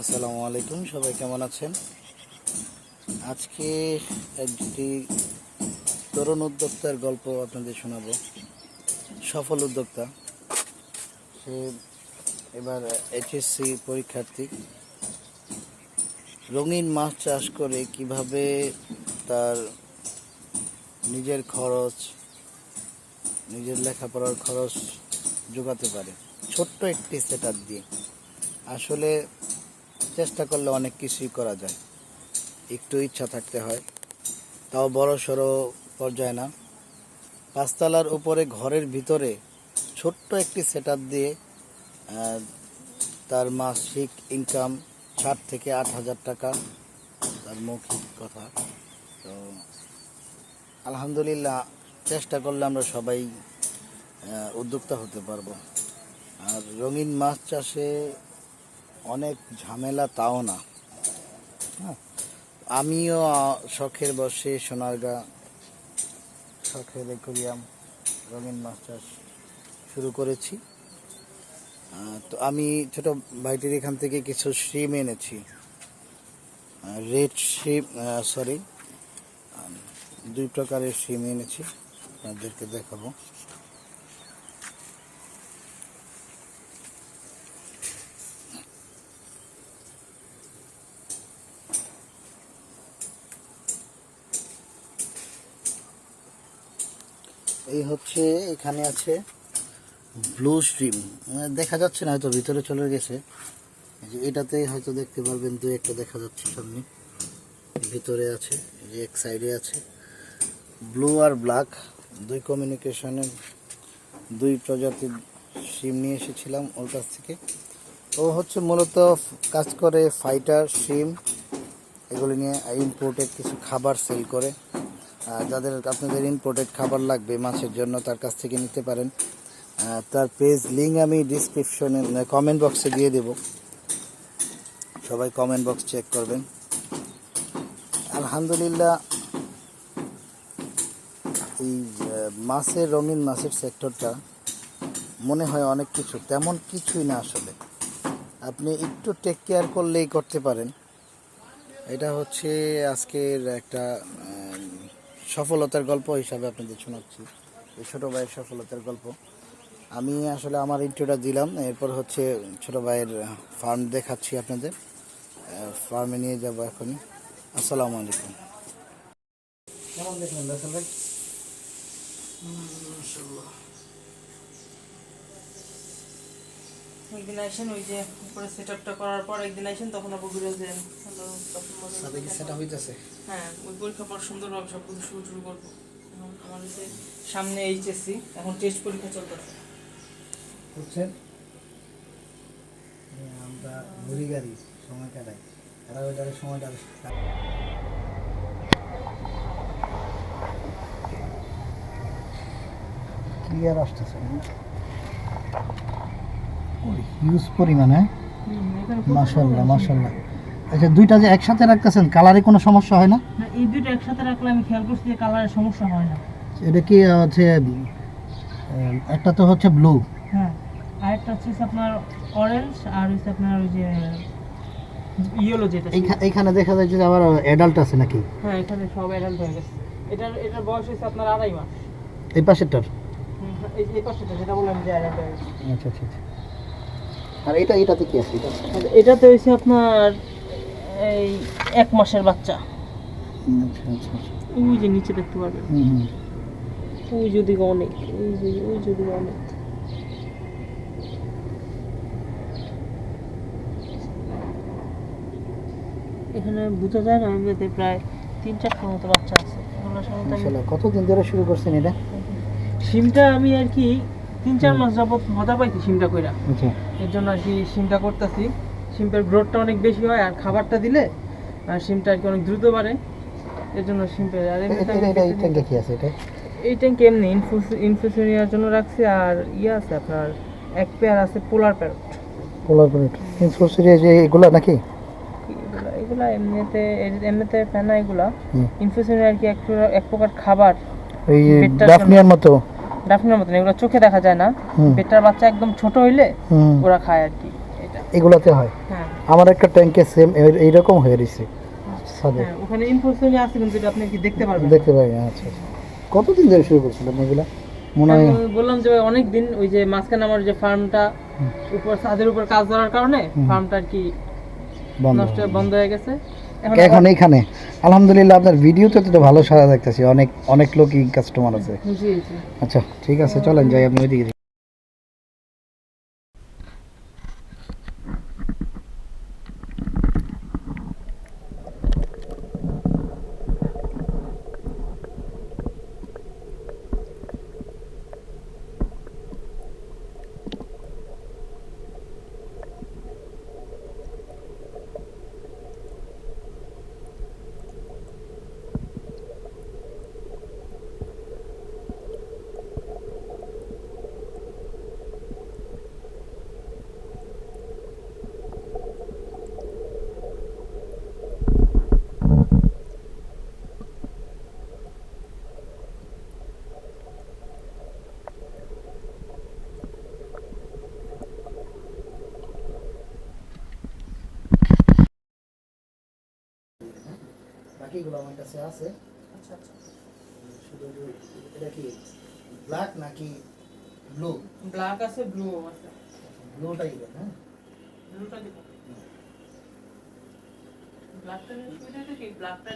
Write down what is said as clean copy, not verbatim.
আসসালামু আলাইকুম, সবাই কেমন আছেন? আজকে একটি তরুণ উদ্যোক্তার গল্প আপনাদের শোনাবো। সফল উদ্যোক্তা, সে এবার এইচএসসি পরীক্ষার্থী। রঙিন মাছ চাষ করে কিভাবে তার নিজের খরচ, নিজের লেখাপড়ার খরচ যোগাতে পারে ছোট্ট একটি সেটআপ দিয়ে। আসলে চেষ্টা করলে অনেক কিছুই করা যায়, একটু ইচ্ছা থাকতে হয়। তাও বড় সড়ো পর্যায়ে না, পাঁচতলার উপরে ঘরের ভিতরে ছোট্ট একটি সেটআপ দিয়ে তার মাসিক ইনকাম 7 থেকে 8 হাজার টাকা, তার মৌখিক কথা। তো আলহামদুলিল্লাহ, চেষ্টা করলে আমরা সবাই উদ্যোক্তা হতে পারবো। আর রঙিন মাছ চাষে অনেক ঝামেলা, তাও না। হ্যাঁ, আমিও শখের বসে সোনারগাঁ শখের অ্যাকোয়ারিয়াম রঙিন মাছ চাষ শুরু করেছি। তো আমি ছোট ভাইটির এখান থেকে কিছু শিম এনেছি, রেড শিম, সরি, 2 প্রকারের শিম এনেছি, আপনাদেরকে দেখাবো। এই হচ্ছে, এখানে আছে ব্লু স্ট্রিম, দেখা যাচ্ছে না, হয়তো ভিতরে চলে গেছে। এই যে এটাতে হয়তো দেখতে পারবেন, দুই একটা দেখা যাচ্ছে সামনে, ভিতরে আছে, এই যে এক সাইডে আছে। ব্লু আর ব্ল্যাক দুই কমিউনিকেশনের 2 প্রজাতির সিম নিয়ে এসেছিলাম ওর কাছ থেকে। ও হচ্ছে মূলত কাজ করে ফাইটার সিম, এগুলি নিয়ে ইম্পোর্টেড কিছু খাবার সেল করে। যাদের আপনাদের ইম্পোর্টেড খাবার লাগবে মাছের জন্য, তার কাছ থেকে নিতে পারেন। তার পেজ লিঙ্ক আমি ডিসক্রিপশনে, কমেন্ট বক্সে দিয়ে দেব, সবাই কমেন্ট বক্স চেক করবেন। আলহামদুলিল্লাহ, এই মাছের, রঙিন মাছের সেক্টরটা মনে হয় অনেক কিছু, তেমন কিছুই না আসলে। আপনি একটু টেক কেয়ার করলেই করতে পারেন। এটা হচ্ছে আজকের একটা সফলতার গল্প হিসাবে আপনাদের শোনাচ্ছি, এই ছোটো ভাইয়ের সফলতার গল্প। আমি আসলে আমার ইন্ট্রোটা দিলাম, এরপর হচ্ছে ছোটো ভাইয়ের ফার্ম দেখাচ্ছি আপনাদের। ফার্মে নিয়ে যাব এখনই। আসসালামু আলাইকুম। কেমন দেখলেন রাসেল ভাই? একদিন আইসেন, ওই যে উপরে সেটআপটা করার পর একদিন আইসেন, তখন আবার ঘুরে যান। সাথে কি সেটা হইতেছে? হ্যাঁ, ওই পরীক্ষা পর সুন্দরভাবে সব কিছু শুরু করবো। এখন আমার হচ্ছে সামনে এইচএসসি, এখন টেস্ট পরীক্ষা চলতেছে। বুঝছেন, আমরা ঘুরি গাড়ি সময় কাটাই, এরা ওইটারে সময়টা ক্লিয়ার আসতেছে, হিউজ পরিমাণে। মাশাআল্লাহ মাশাআল্লাহ। আচ্ছা, দুইটা যে একসাথে রাখতেছেন, কালারে কোনো সমস্যা হয় না? না, এই দুটো একসাথে রাখলে আমি খেয়াল করছি যে কালারের সমস্যা হয় না। এটা কি হচ্ছে, একটা তো হচ্ছে ব্লু, হ্যাঁ, আর একটা হচ্ছে আপনার অরেঞ্জ, আর হচ্ছে আপনার ওই যে ইয়েলো যেটা। এইখানে দেখা যায় যে আবার অ্যাডাল্ট আছে নাকি? হ্যাঁ, এখানে সব অ্যাডাল্ট হয়ে গেছে। এটার বয়স হচ্ছে আপনার 2.5 মাস। এই পাশেরটার? এই পাশেটা যেটা বললাম যে অ্যাডাল্ট হয়ে গেছে। আচ্ছা আচ্ছা আচ্ছা। আর এটাতে কি আছে? এটাতে হচ্ছে আপনার এই 1 মাসের বাচ্চা। আচ্ছা আচ্ছা আচ্ছা। ওই যে নিচে দেখতে পারবেন, ওই যদি অনেক, ওই যদি অনেক। এখানে বোঝা যায় না, এমনিতে প্রায় 3-4টার মতো বাচ্চা আছে। কতদিন ধরে শুরু করছেন এটা? সিমটা আমি আর কি 3-4 মাস যাবত মজা পাইছি সিমটা কইরা। আচ্ছা, এর জন্য আর কি সিমটা করতেছি। সিমটার গ্রোথটা অনেক বেশি হয়, আর খাবারটা দিলে আর সিমটা আর কি অনেক দ্রুত বাড়ে। এর জন্য সিমটা। আর এটা কি আছে? এই ট্যাঙ্ক এমনি ইনফিউশনিয়ার জন্য রাখছি। আর আছে আপনার এক পেয়ার আছে পোলার প্যারট। যে এগুলা নাকি? এগুলা এমনিতে ফেনা, এগুলা ইনফিউশনিয়ার কি এক প্রকার খাবার, এই ডাফনিয়ার মতো। ডাফনিয়ার মতো এগুলো চোখে দেখা যায় না। পেটটার বাচ্চা একদম ছোট হইলে ওরা খায় আর কি। এটা এগুলাতে হয়। হ্যাঁ। আমার একটা ট্যাঙ্কে সেম এইরকম হয়ে রয়েছে ছাদে। হ্যাঁ ওখানে ইনফরমেশন আছে কিন্তু এটা আপনি কি দেখতে পারবেন দেখতে পাই, আচ্ছা আচ্ছা। কতদিন ধরে শুরু করছিলেন এগুলা? মনে হয় আমি বললাম যে অনেক দিন ওই যে মাঝখানে আমার যে ফার্মটা উপর ছাদের উপর কাজ করার কারণে ফার্মটা আর কি বন্ধ নষ্ট বন্ধ হয়ে গেছে এখন এখন এইখানে আলহামদুলিল্লাহ আপনার ভিডিওতে তো ভালো সাড়া দেখতেছি, অনেক অনেক লোকই কাস্টমার আছে। জি জি আচ্ছা ঠিক আছে, চলেন যাই আপনি ওইদিকে। বাকিগুলো আমার কাছে আছে। আচ্ছা আচ্ছা শুধু এটা কি ব্ল্যাক নাকি ব্লু? ব্ল্যাক আছে ব্লু আছে ব্লুটাই দেন, হ্যাঁ। ব্লুটা দিব ব্ল্যাকটা নিয়ে সুবিধা কি ব্ল্যাকটা